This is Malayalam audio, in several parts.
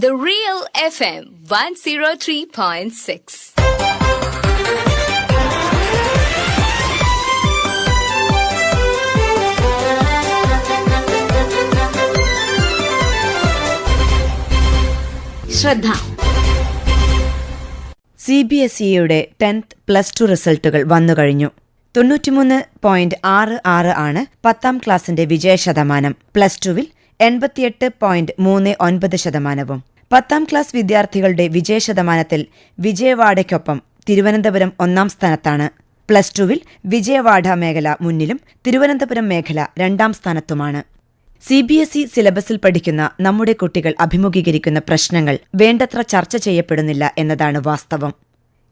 The Real FM 103.6. ശ്രദ്ധ. CBSEയുടെ 10th +2 റിസൾട്ടുകൾ വന്നുകഴിഞ്ഞു. 93.66 ആണ് 10ാം ക്ലാസിന്റെ വിജയശതമാനം. +2വിൽ 88.39%. 10ാം ക്ലാസ് വിദ്യാർത്ഥികളുടെ വിജയശതമാനത്തിൽ വിജയവാഡയ്ക്കൊപ്പം തിരുവനന്തപുരം 1ാം സ്ഥാനത്താണ്. +2വിൽ വിജയവാഡ മേഖല മുന്നിലും തിരുവനന്തപുരം മേഖല 2ാം സ്ഥാനത്തുമാണ്. CBSE സിലബസിൽ പഠിക്കുന്ന നമ്മുടെ കുട്ടികൾ അഭിമുഖീകരിക്കുന്ന പ്രശ്നങ്ങൾ വേണ്ടത്ര ചർച്ച ചെയ്യപ്പെടുന്നില്ല എന്നതാണ് വാസ്തവം.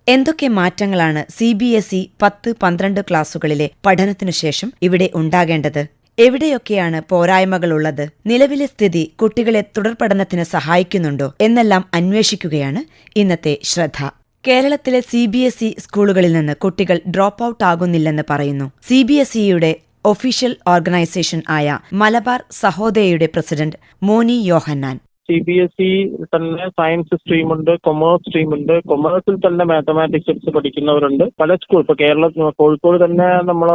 എന്തൊക്കെ മാറ്റങ്ങളാണ് CBSE 10-12 ക്ലാസുകളിലെ പഠനത്തിനുശേഷം ഇവിടെ ഉണ്ടാകേണ്ടത്? എവിടെയൊക്കെയാണ് പോരായ്മകളുള്ളത്? നിലവിലെ സ്ഥിതി കുട്ടികളെ തുടർ പഠനത്തിന് സഹായിക്കുന്നുണ്ടോ എന്നെല്ലാം അന്വേഷിക്കുകയാണ് ഇന്നത്തെ ശ്രദ്ധ. കേരളത്തിലെ CBSE സ്കൂളുകളിൽ നിന്ന് കുട്ടികൾ ഡ്രോപ്പ് ഔട്ട് ആകുന്നില്ലെന്ന് പറയുന്നു CBSEയുടെ ഒഫീഷ്യൽ ഓർഗനൈസേഷൻ ആയ മലബാർ സഹോദയയുടെ പ്രസിഡന്റ് മോനി യോഹന്നാൻ. CBSE തന്നെ സയൻസ് സ്ട്രീമുണ്ട്, കൊമേഴ്സ് സ്ട്രീമുണ്ട്. കൊമേഴ്സിൽ തന്നെ മാത്തമാറ്റിക്സ് പഠിക്കുന്നവരുണ്ട്. പല സ്കൂൾ ഇപ്പൊ കോഴിക്കോട് തന്നെ നമ്മൾ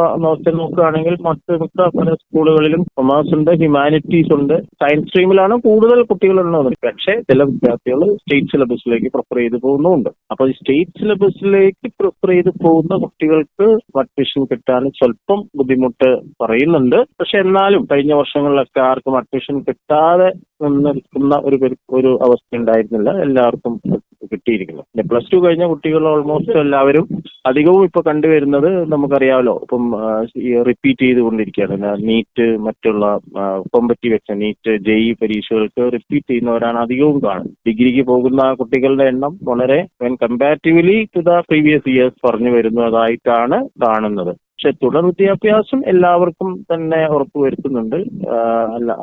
നോക്കുകയാണെങ്കിൽ മിക്ക പല സ്കൂളുകളിലും കൊമേഴ്സ് ഉണ്ട്, ഹ്യൂമാനിറ്റീസ് ഉണ്ട്. സയൻസ് സ്ട്രീമിലാണ് കൂടുതൽ കുട്ടികളുള്ളത്. പക്ഷേ ചില വിദ്യാർത്ഥികൾ സ്റ്റേറ്റ് സിലബസിലേക്ക് പ്രിഫർ ചെയ്ത് പോകുന്നുമുണ്ട്. അപ്പൊ ഈ സ്റ്റേറ്റ് സിലബസിലേക്ക് പ്രിഫർ ചെയ്ത് പോകുന്ന കുട്ടികൾക്ക് അഡ്മിഷൻ കിട്ടാൻ സ്വല്പം ബുദ്ധിമുട്ട് പറയുന്നുണ്ട്. പക്ഷെ എന്നാലും കഴിഞ്ഞ വർഷങ്ങളിലൊക്കെ ആർക്കും അഡ്മിഷൻ കിട്ടാതെ നിൽക്കുന്ന ഒരു അവസ്ഥ ഉണ്ടായിരുന്നില്ല. എല്ലാവർക്കും കിട്ടിയിരിക്കുന്നു. +2 കഴിഞ്ഞ കുട്ടികൾ ഓൾമോസ്റ്റ് എല്ലാവരും അധികവും ഇപ്പൊ കണ്ടുവരുന്നത് നമുക്കറിയാമല്ലോ. ഇപ്പം റിപ്പീറ്റ് ചെയ്തുകൊണ്ടിരിക്കുകയാണ്. നീറ്റ്, മറ്റുള്ള കോമ്പറ്റീവ് എക്സാം, നീറ്റ്, JEE പരീക്ഷകൾക്ക് റിപ്പീറ്റ് ചെയ്യുന്നവരാണ് അധികവും കാണുന്നത്. ഡിഗ്രിക്ക് പോകുന്ന കുട്ടികളുടെ എണ്ണം വളരെ comparatively to the previous years പറഞ്ഞു വരുന്നതായിട്ടാണ് കാണുന്നത്. പക്ഷെ തുടർ വിദ്യാഭ്യാസം എല്ലാവർക്കും തന്നെ ഉറപ്പുവരുത്തുന്നുണ്ട്.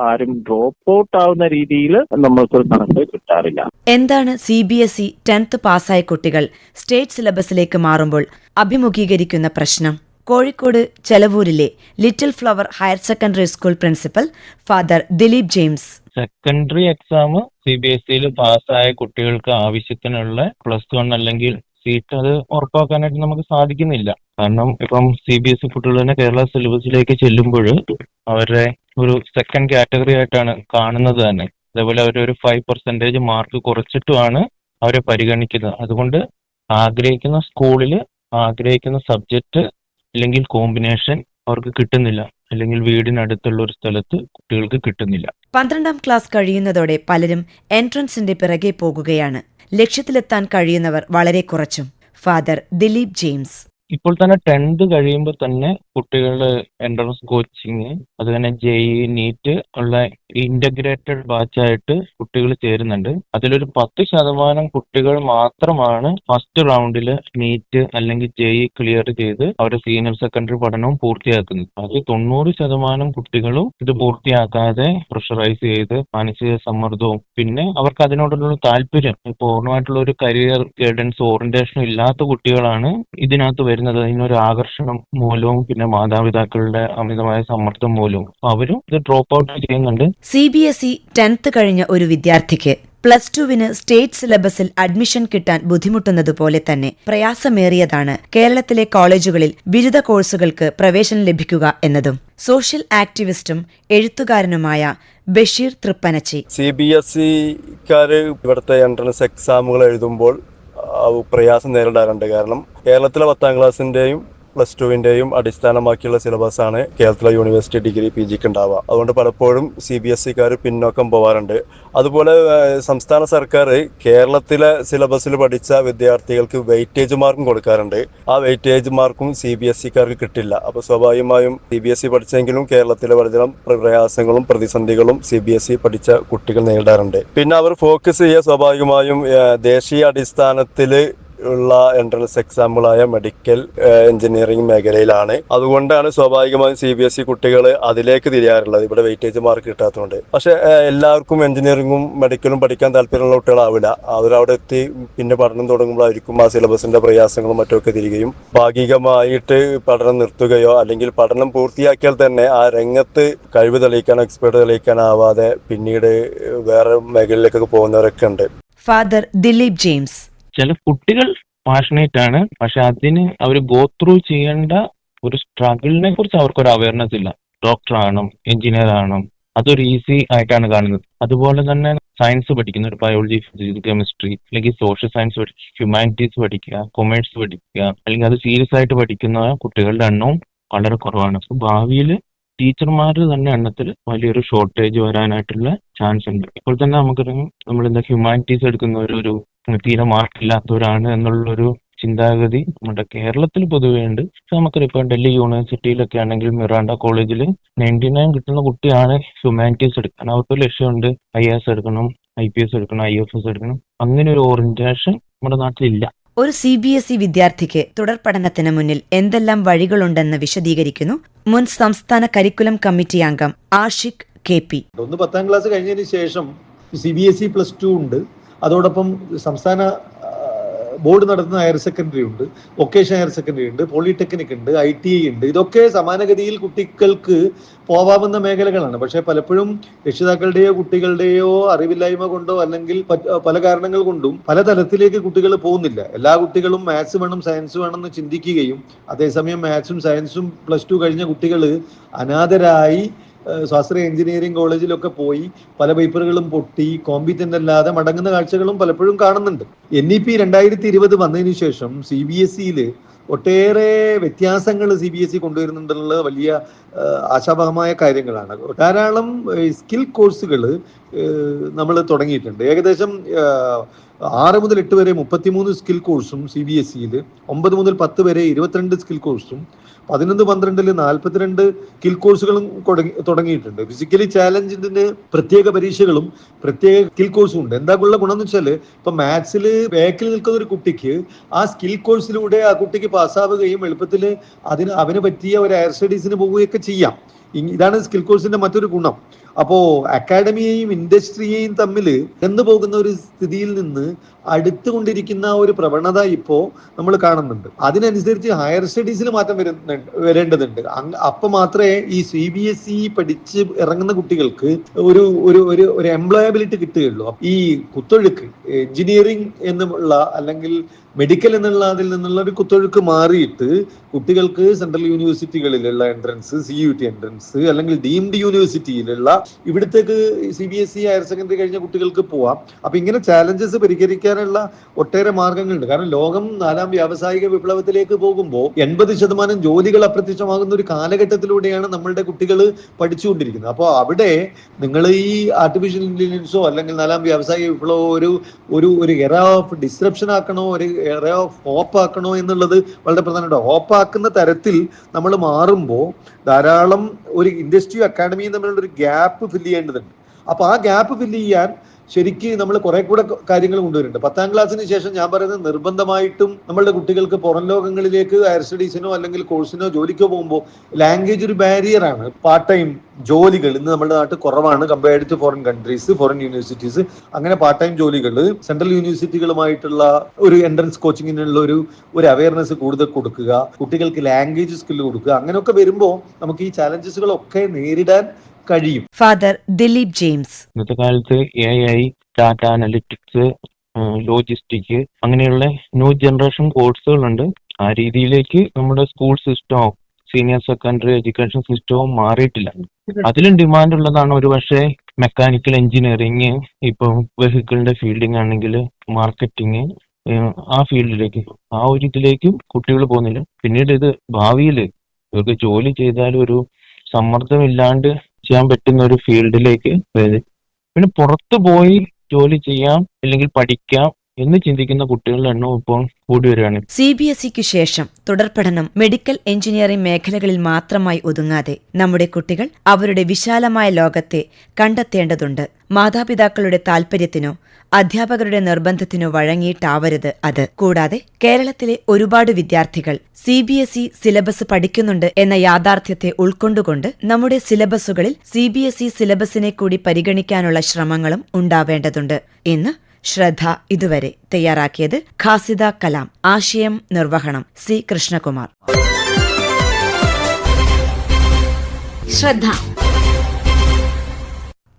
ആരും ഡ്രോപ്പ് ഔട്ട് ആവുന്ന രീതിയിൽ നമ്മൾക്ക് കണക്ക് കിട്ടാറില്ല. എന്താണ് CBSE 10th പാസ്സായ കുട്ടികൾ സ്റ്റേറ്റ് സിലബസിലേക്ക് മാറുമ്പോൾ അഭിമുഖീകരിക്കുന്ന പ്രശ്നം? കോഴിക്കോട് ചെലവൂരിലെ Little Flower higher secondary school principal father Dileep James. Secondary exam CBSEയിൽ പാസ്സായ കുട്ടികൾക്ക് ആവശ്യത്തിനുള്ള +1 അല്ലെങ്കിൽ സീറ്റ് അത് ഉറപ്പാക്കാനായിട്ട് നമുക്ക് സാധിക്കുന്നില്ല. കാരണം ഇപ്പം CBSE കുട്ടികൾ തന്നെ കേരള സിലബസിലേക്ക് ചെല്ലുമ്പോൾ അവരെ ഒരു സെക്കൻഡ് കാറ്റഗറി ആയിട്ടാണ് കാണുന്നത് തന്നെ. അതേപോലെ അവരൊരു 5% മാർക്ക് കുറച്ചിട്ടുമാണ് അവരെ പരിഗണിക്കുന്നത്. അതുകൊണ്ട് ആഗ്രഹിക്കുന്ന സ്കൂളിൽ ആഗ്രഹിക്കുന്ന സബ്ജക്റ്റ് അല്ലെങ്കിൽ കോമ്പിനേഷൻ അവർക്ക് കിട്ടുന്നില്ല, അല്ലെങ്കിൽ വീടിനടുത്തുള്ള ഒരു സ്ഥലത്ത് കുട്ടികൾക്ക് കിട്ടുന്നില്ല. 12ാം ക്ലാസ് കഴിയുന്നതോടെ പലരും എൻട്രൻസിന്റെ പിറകെ പോകുകയാണ്. ലക്ഷ്യത്തിലെത്താൻ കഴിയുന്നവർ വളരെ കുറച്ചും. Father Dileep James. ഇപ്പോൾ തന്നെ 10th കഴിയുമ്പോൾ തന്നെ കുട്ടികൾ എൻട്രൻസ് കോച്ചിങ്, അത് തന്നെ JEE, നീറ്റ് ഉള്ള ഇന്റഗ്രേറ്റഡ് ബാച്ചായിട്ട് കുട്ടികൾ ചേരുന്നുണ്ട്. അതിലൊരു 10% കുട്ടികൾ മാത്രമാണ് ഫസ്റ്റ് റൗണ്ടിൽ നീറ്റ് അല്ലെങ്കിൽ JEE ക്ലിയർ ചെയ്ത് അവരുടെ സീനിയർ സെക്കൻഡറി പഠനവും പൂർത്തിയാക്കുന്നത്. അത് 90% കുട്ടികളും ഇത് പൂർത്തിയാക്കാതെ പ്രഷറൈസ് ചെയ്ത് മാനസിക സമ്മർദ്ദവും പിന്നെ അവർക്ക് അതിനോടുള്ള താല്പര്യം, പൂർണ്ണമായിട്ടുള്ള ഒരു കരിയർ ഗൈഡൻസ് ഓറിയന്റേഷനും ഇല്ലാത്ത കുട്ടികളാണ് ഇതിനകത്ത് വരുന്നത്. അതിനൊരു ആകർഷണം മൂലവും പിന്നെ മാതാപിതാക്കളുടെ അമിതമായ സമ്മർദ്ദം മൂലവും അവരും ഇത് ഡ്രോപ്പ് ഔട്ട് ചെയ്യുന്നുണ്ട്. CBSE 10th കഴിഞ്ഞ ഒരു വിദ്യാർത്ഥിക്ക് +2വിന് സ്റ്റേറ്റ് സിലബസിൽ അഡ്മിഷൻ കിട്ടാൻ ബുദ്ധിമുട്ടുന്നതുപോലെ തന്നെ പ്രയാസമേറിയതാണ് കേരളത്തിലെ കോളേജുകളിൽ ബിരുദ കോഴ്സുകൾക്ക് പ്രവേശനം ലഭിക്കുക എന്നതും. സോഷ്യൽ ആക്ടിവിസ്റ്റും എഴുത്തുകാരനുമായ ബഷീർ തൃപ്പനച്ചി. CBSEക്കാര് ഇവിടുത്തെ എൻട്രൻസ് എക്സാമുകൾ എഴുതുമ്പോൾ പ്രയാസം നേരിടാറുണ്ട്. കാരണം കേരളത്തിലെ 10ാം ക്ലാസ്സിന്റെയും +2വിന്റെയും അടിസ്ഥാനമാക്കിയുള്ള സിലബസാണ് കേരളത്തിലെ യൂണിവേഴ്സിറ്റി ഡിഗ്രി PGക്ക് ഉണ്ടാവുക. അതുകൊണ്ട് പലപ്പോഴും CBSEക്കാർ പിന്നോക്കം പോവാറുണ്ട്. അതുപോലെ സംസ്ഥാന സർക്കാർ കേരളത്തിലെ സിലബസിൽ പഠിച്ച വിദ്യാർത്ഥികൾക്ക് വെയിറ്റേജ് മാർക്കും കൊടുക്കാറുണ്ട്. ആ വെയിറ്റേജ് മാർക്കും CBSEക്കാർക്ക് കിട്ടില്ല. അപ്പോൾ സ്വാഭാവികമായും CBSE പഠിച്ചെങ്കിലും കേരളത്തിലെ പഠനം പ്രയാസങ്ങളും പ്രതിസന്ധികളും CBSE പഠിച്ച കുട്ടികൾ നേരിടാറുണ്ട്. പിന്നെ അവർ ഫോക്കസ് ചെയ്യുക സ്വാഭാവികമായും ദേശീയ അടിസ്ഥാനത്തിൽ ഉള്ള എൻട്രൻസ് എക്സാമുകളായ മെഡിക്കൽ എഞ്ചിനീയറിംഗ് മേഖലയിലാണ്. അതുകൊണ്ടാണ് സ്വാഭാവികമായും CBSE കുട്ടികൾ അതിലേക്ക് തിരിയാറുള്ളത്, ഇവിടെ വെയിറ്റേജ് മാർക്ക് കിട്ടാത്തതുകൊണ്ട്. പക്ഷെ എല്ലാവർക്കും എഞ്ചിനീയറിംഗും മെഡിക്കലും പഠിക്കാൻ താല്പര്യമുള്ള കുട്ടികളാവില്ല. അവരവിടെ എത്തി പിന്നെ പഠനം തുടങ്ങുമ്പോഴായിരിക്കും ആ സിലബസിന്റെ പ്രയാസങ്ങളും മറ്റുമൊക്കെ തിരികെയും ഭാഗികമായിട്ട് പഠനം നിർത്തുകയോ അല്ലെങ്കിൽ പഠനം പൂർത്തിയാക്കിയാൽ തന്നെ ആ രംഗത്ത് കഴിവ് തെളിയിക്കാനോ എക്സ്പേർട്ട് തെളിയിക്കാനാവാതെ പിന്നീട് വേറെ മേഖലയിലേക്കൊക്കെ പോകുന്നവരൊക്കെ ഉണ്ട്. ഫാദർ ദിലീപ് ജെയിംസ്: ചില കുട്ടികൾ പാഷനേറ്റ് ആണ്, പക്ഷെ അതിന് അവർ ഗോ ത്രൂ ചെയ്യേണ്ട ഒരു സ്ട്രഗിളിനെ കുറിച്ച് അവർക്കൊരു അവയർനെസ് ഇല്ല. ഡോക്ടർ ആണോ എഞ്ചിനീയർ ആണോ അതൊരു ഈസി ആയിട്ടാണ് കാണുന്നത്. അതുപോലെ തന്നെ സയൻസ് പഠിക്കുന്ന ഒരു ബയോളജി, ഫിസിക്സ്, കെമിസ്ട്രി അല്ലെങ്കിൽ സോഷ്യൽ സയൻസ് പഠിക്കുക, ഹ്യൂമാനിറ്റീസ് പഠിക്കുക, കൊമേഴ്സ് പഠിക്കുക, അല്ലെങ്കിൽ അത് സീരിയസ് ആയിട്ട് പഠിക്കുന്ന കുട്ടികളുടെ എണ്ണവും വളരെ കുറവാണ്. അപ്പോൾ ഭാവിയിൽ ടീച്ചർമാർ തന്നെ എണ്ണത്തിൽ വലിയൊരു ഷോർട്ടേജ് വരാനായിട്ടുള്ള ചാൻസ് ഉണ്ട്. ഇപ്പോൾ തന്നെ നമുക്കറിയാം, നമ്മളെന്താ ഹ്യൂമാനിറ്റീസ് എടുക്കുന്നവരൊരു തീരെ മാർക്കില്ലാത്തവരാണ് എന്നുള്ളൊരു ചിന്താഗതി നമ്മുടെ കേരളത്തിൽ പൊതുവേ ഉണ്ട്. പക്ഷെ നമുക്കറിയാം ഇപ്പോൾ ഡൽഹി യൂണിവേഴ്സിറ്റിയിലൊക്കെ ആണെങ്കിൽ മിറാണ്ട കോളേജിൽ 99 കിട്ടുന്ന കുട്ടിയാണ് ഹ്യൂമാനിറ്റീസ് എടുക്കാൻ. അവർക്കൊരു ലക്ഷ്യമുണ്ട്, IAS എടുക്കണം, IPS എടുക്കണം, IFS എടുക്കണം. അങ്ങനെ ഒരു ഓറിയന്റേഷൻ നമ്മുടെ നാട്ടിലില്ല. ഒരു CBSE വിദ്യാർത്ഥിക്ക് തുടർ പഠനത്തിന് മുന്നിൽ എന്തെല്ലാം വഴികളുണ്ടെന്ന് വിശദീകരിക്കുന്നു മുൻ സംസ്ഥാന കരിക്കുലം കമ്മിറ്റി അംഗം ആഷിഖ് KP. 10ാം ക്ലാസ് കഴിഞ്ഞതിന് ശേഷം CBSE +2 ഉണ്ട്. അതോടൊപ്പം സംസ്ഥാന ബോർഡ് നടത്തുന്ന ഹയർ സെക്കൻഡറി ഉണ്ട്, വൊക്കേഷണൽ ഹയർ സെക്കൻഡറി ഉണ്ട്, പോളിടെക്നിക് ഉണ്ട്, ITI ഉണ്ട്. ഇതൊക്കെ സമാനഗതിയിൽ കുട്ടികൾക്ക് പോവാവുന്ന മേഖലകളാണ്. പക്ഷെ പലപ്പോഴും രക്ഷിതാക്കളുടെയോ കുട്ടികളുടെയോ അറിവില്ലായ്മ കൊണ്ടോ അല്ലെങ്കിൽ പല കാരണങ്ങൾ കൊണ്ടും പല തലത്തിലേക്ക് കുട്ടികൾ പോകുന്നില്ല. എല്ലാ കുട്ടികളും മാത്സ് വേണം, സയൻസ് വേണമെന്ന് ചിന്തിക്കുകയും അതേസമയം മാത്സും സയൻസും +2 കഴിഞ്ഞ കുട്ടികൾ അനാഥരായി ശാസ്ത്രീയ എഞ്ചിനീയറിംഗ് കോളേജിലൊക്കെ പോയി പല പേപ്പറുകളും പൊട്ടി കോമ്പിറ്റന്റ് അല്ലാതെ മടങ്ങുന്ന കാഴ്ചകളും പലപ്പോഴും കാണുന്നുണ്ട്. NEP 2020 വന്നതിന് ശേഷം CBSEയിൽ ഒട്ടേറെ വ്യത്യാസങ്ങൾ CBSE കൊണ്ടുവരുന്നുണ്ടെന്നുള്ളത് വലിയ ആശാവഹമായ കാര്യങ്ങളാണ്. ധാരാളം സ്കിൽ കോഴ്സുകൾ നമ്മൾ തുടങ്ങിയിട്ടുണ്ട്. ഏകദേശം 6 മുതൽ 8 വരെ 33 സ്കിൽ കോഴ്സും CBSEയിൽ, 9 മുതൽ 10 വരെ 22 സ്കിൽ കോഴ്സും, 11-12 42 സ്കിൽ കോഴ്സുകളും തുടങ്ങിയിട്ടുണ്ട്. ഫിസിക്കലി ചാലഞ്ചിന് പ്രത്യേക പരീക്ഷകളും പ്രത്യേക സ്കിൽ കോഴ്സും ഉണ്ട്. എന്താ ഗുണം എന്ന് വെച്ചാൽ ഇപ്പൊ മാത്സിൽ ബാക്കിൽ നിൽക്കുന്ന ഒരു കുട്ടിക്ക് ആ സ്കിൽ കോഴ്സിലൂടെ ആ കുട്ടിക്ക് പാസ്സാവുകയും എളുപ്പത്തിൽ അവന് പറ്റിയ ഒരു ഹയർ സ്റ്റഡീസിന് പോവുകയൊക്കെ ചെയ്യാം. ഇതാണ് സ്കിൽ കോഴ്സിന്റെ മറ്റൊരു ഗുണം. അപ്പോ അക്കാഡമിയെയും ഇൻഡസ്ട്രിയെയും തമ്മിൽ എന്ന് പോകുന്ന ഒരു സ്ഥിതിയിൽ നിന്ന് അടുത്തുകൊണ്ടിരിക്കുന്ന ഒരു പ്രവണത ഇപ്പോ നമ്മൾ കാണുന്നുണ്ട്. അതിനനുസരിച്ച് ഹയർ സ്റ്റഡീസിൽ മാറ്റം വരേണ്ടതുണ്ട്. അപ്പൊ മാത്രമേ ഈ CBSE പഠിച്ച് ഇറങ്ങുന്ന കുട്ടികൾക്ക് ഒരു എംപ്ലോയബിലിറ്റി കിട്ടുകയുള്ളൂ. ഈ കുത്തൊഴുക്ക് എഞ്ചിനീയറിംഗ് എന്നുള്ള അല്ലെങ്കിൽ മെഡിക്കൽ എന്നുള്ള അതിൽ നിന്നുള്ള ഒരു കുത്തൊഴുക്ക് മാറിയിട്ട് കുട്ടികൾക്ക് സെൻട്രൽ യൂണിവേഴ്സിറ്റികളിലുള്ള എൻട്രൻസ്, CUT എൻട്രൻസ് അല്ലെങ്കിൽ ഡീംഡ് യൂണിവേഴ്സിറ്റിയിലുള്ള ഇവിടത്തേക്ക് CBSE ഹയർ സെക്കൻഡറി കഴിഞ്ഞ കുട്ടികൾക്ക് പോവാം. അപ്പൊ ഇങ്ങനെ ചാലഞ്ചസ് പരിഹരിക്കാനുള്ള ഒട്ടേറെ മാർഗങ്ങളുണ്ട്. കാരണം ലോകം 4ാം വ്യാവസായിക വിപ്ലവത്തിലേക്ക് പോകുമ്പോൾ 80% ജോലികൾ അപ്രത്യക്ഷമാകുന്ന ഒരു കാലഘട്ടത്തിലൂടെയാണ് നമ്മളുടെ കുട്ടികൾ പഠിച്ചുകൊണ്ടിരിക്കുന്നത്. അപ്പോൾ അവിടെ നിങ്ങൾ ഈ ആർട്ടിഫിഷ്യൽ ഇന്റലിജൻസോ അല്ലെങ്കിൽ 4ാം വ്യാവസായിക വിപ്ലവമോ ഒരു എറ ഓഫ് ഡിസ്റപ്ഷൻ ആക്കണോ, ഒരു എറ ഓഫ് ഹോപ്പ് ആക്കണോ എന്നുള്ളത് വളരെ പ്രധാനമാണ്. ഹോപ്പാക്കുന്ന തരത്തിൽ നമ്മൾ മാറുമ്പോൾ ധാരാളം ഒരു ഇൻഡസ്ട്രിയും അക്കാഡമിയും തമ്മിലുള്ള ഒരു ഗ്യാപ്പ് ഫില്ല് ചെയ്യേണ്ടതുണ്ട്. അപ്പൊ ആ ഗ്യാപ്പ് ഫില്ല് ചെയ്യാൻ ശരിക്ക് നമ്മൾ കുറെ കൂടെ കാര്യങ്ങൾ കൊണ്ടുവരുന്നുണ്ട്. 10ാം ക്ലാസ്സിന് ശേഷം ഞാൻ പറയുന്നത് നിർബന്ധമായിട്ടും നമ്മളുടെ കുട്ടികൾക്ക് പുറം ലോകങ്ങളിലേക്ക് ഹയർ സ്റ്റഡീസിനോ അല്ലെങ്കിൽ കോഴ്സിനോ ജോലിക്കോ പോകുമ്പോൾ ലാംഗ്വേജ് ഒരു ബാരിയറാണ്. പാർട്ട് ടൈം ജോലികൾ ഇന്ന് നമ്മുടെ നാട്ടിൽ കുറവാണ് compared to foreign countries, foreign universities. അങ്ങനെ പാർട്ട് ടൈം ജോലികൾ സെൻട്രൽ യൂണിവേഴ്സിറ്റികളുമായിട്ടുള്ള ഒരു എൻട്രൻസ് കോച്ചിങ്ങിനുള്ള ഒരു അവയർനെസ് കൂടുതൽ കൊടുക്കുക, കുട്ടികൾക്ക് ലാംഗ്വേജ് സ്കില്ല് കൊടുക്കുക. അങ്ങനെയൊക്കെ വരുമ്പോൾ നമുക്ക് ഈ ചാലഞ്ചസുകളൊക്കെ നേരിടാൻ കഴിയും. ഫാദർ ദിലീപ് ജെയിംസ്: ഇന്നത്തെ കാലത്ത് AI, ഡാറ്റ അനലിറ്റിക്സ്, ലോജിസ്റ്റിക് അങ്ങനെയുള്ള ന്യൂ ജനറേഷൻ കോഴ്സുകളുണ്ട്. ആ രീതിയിലേക്ക് നമ്മുടെ സ്കൂൾ സിസ്റ്റവും സീനിയർ സെക്കൻഡറി എഡ്യൂക്കേഷൻ സിസ്റ്റവും മാറിയിട്ടില്ല. അതിലും ഡിമാൻഡ് ഉള്ളതാണ് ഒരു പക്ഷേ മെക്കാനിക്കൽ എഞ്ചിനീയറിങ്, ഇപ്പോൾ വെഹിക്കിളിന്റെ ഫീൽഡിംഗ് ആണെങ്കിൽ മാർക്കറ്റിംഗ്, ആ ഫീൽഡിലേക്ക് ആ ഒരു ഇതിലേക്കും കുട്ടികൾ പോകുന്നില്ല. പിന്നീട് ഇത് ഭാവിയിൽ ഇവർക്ക് ജോലി ചെയ്താലും ഒരു സമ്മർദ്ദമില്ലാണ്ട് ചെയ്യാൻ പറ്റുന്ന ഒരു ഫീൽഡിലേക്ക് പിന്നെ പുറത്തു പോയി ജോലി ചെയ്യാം അല്ലെങ്കിൽ പഠിക്കാം എന്ന് ചിന്തിക്കുന്ന കുട്ടികളുടെ എണ്ണം ഇപ്പോൾ കൂടി വരികയാണ്. CBSEക്കു ശേഷം തുടർപഠനം മെഡിക്കൽ എഞ്ചിനീയറിംഗ് മേഖലകളിൽ മാത്രമായി ഒതുങ്ങാതെ നമ്മുടെ കുട്ടികൾ അവരുടെ വിശാലമായ ലോകത്തെ കണ്ടെത്തേണ്ടതുണ്ട്. മാതാപിതാക്കളുടെ താൽപര്യത്തിനോ അധ്യാപകരുടെ നിർബന്ധത്തിനോ വഴങ്ങിയിട്ടാവരുത് അത്. കൂടാതെ കേരളത്തിലെ ഒരുപാട് വിദ്യാർത്ഥികൾ CBSE സിലബസ് പഠിക്കുന്നുണ്ട് എന്ന യാഥാർത്ഥ്യത്തെ ഉൾക്കൊണ്ടുകൊണ്ട് നമ്മുടെ സിലബസുകളിൽ CBSE സിലബസിനെ കൂടി പരിഗണിക്കാനുള്ള ശ്രമങ്ങളും ഉണ്ടാവേണ്ടതുണ്ട്. ഇന്ന് ശ്രദ്ധ ഇതുവരെ തയ്യാറാക്കിയത് ഖാസിദ കലാം. ആശയം നിർവഹണം C. കൃഷ്ണകുമാർ. ശ്രദ്ധ.